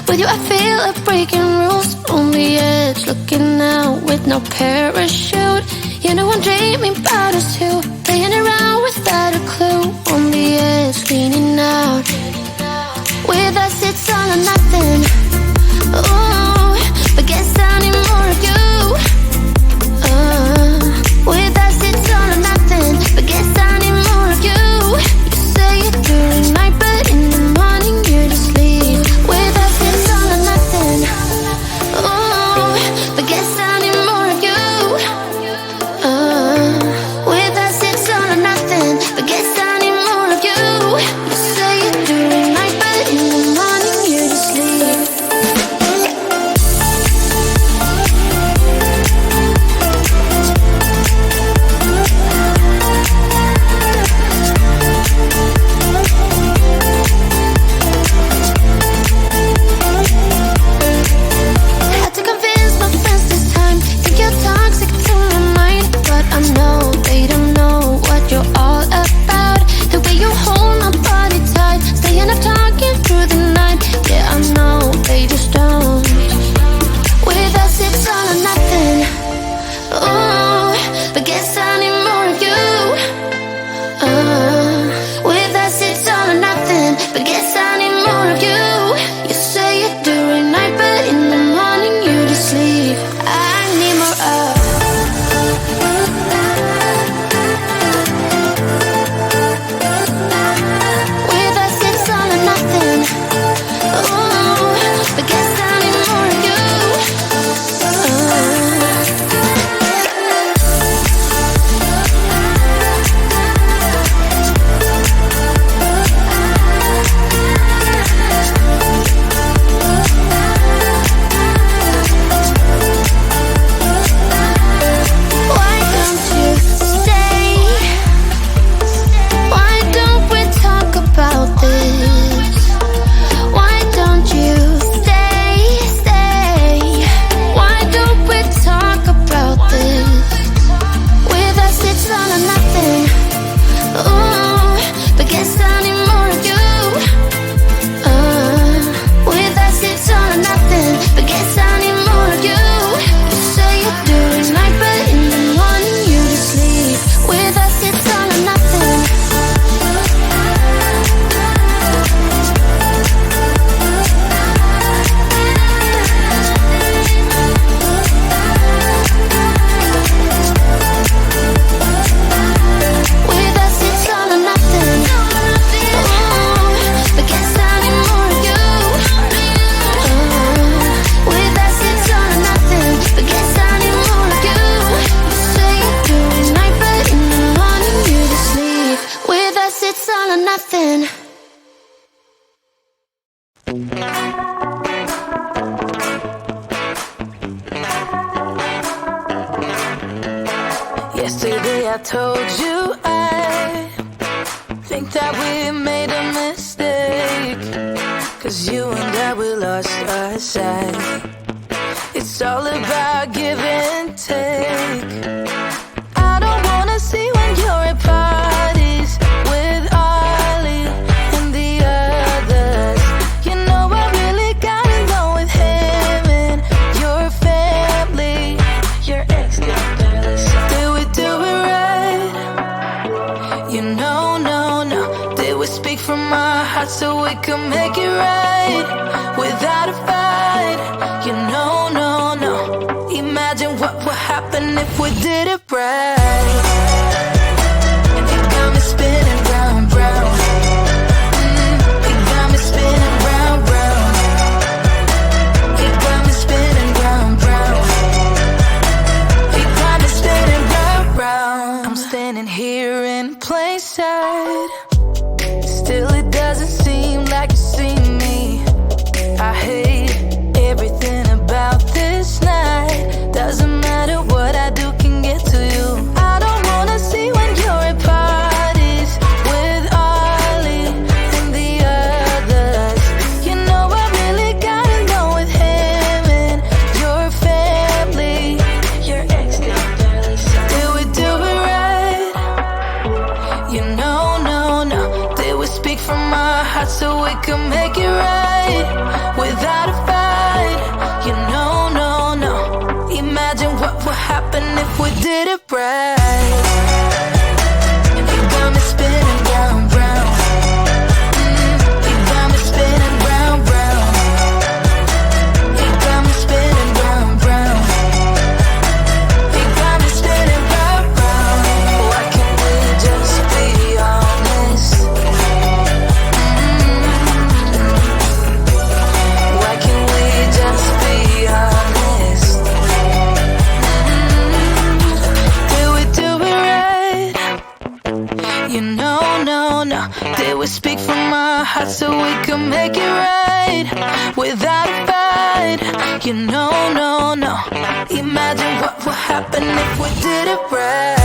With you I feel like breaking rules. On the edge, looking out with no parachute. You know I'm dreaming about us two, playing around without a clue. On the edge, leaning out. With us it's all or nothing. Ooh, but guess I need more of you. With us it's all or nothing, but guess I need more of you. You say it during night, but in the morning you're just sleep. With us it's all or nothing. Ooh, but guess I need more of you. With us it's all or nothing, but guess I need more of you. You say it during night, but in the morning you're just sleep. I told you I think that we made a mistake, 'cause you and I, we lost our sight. It's all about give and take. I don't wanna see when you're at parties with Ollie and the others. You know I really got along with him and your family. Your ex did barely say, did we do it right? You know, no. Did we speak from our hearts so we could make it right without a fight? You know, no. Imagine what would happen if we did it right. You got me spinning round, round. You got me spinning round, round. You got me spinning round, round. You got me spinning round, round. I'm standing here in plain sight. Still it doesn't seem like you see me. I hate everything about this night. Doesn't matter what I do can get to you. I don't wanna see when you're at parties with Ollie and the others. You know I really got along with him and your family. Your ex did barely say, did we do it right? You know, no. Did we speak from our hearts so we could make it right without a fight? You know, no. Imagine what would happen if we did it right. You got me spinning round, round. You got me spinning round, round. You got me spinning round, round. You got me spinning round, round. Why can't we just be honest? Why can't we just be honest? You know, no. Did we speak from our hearts so we could make it right without a fight? You know, no. Imagine what would happen if we did it right.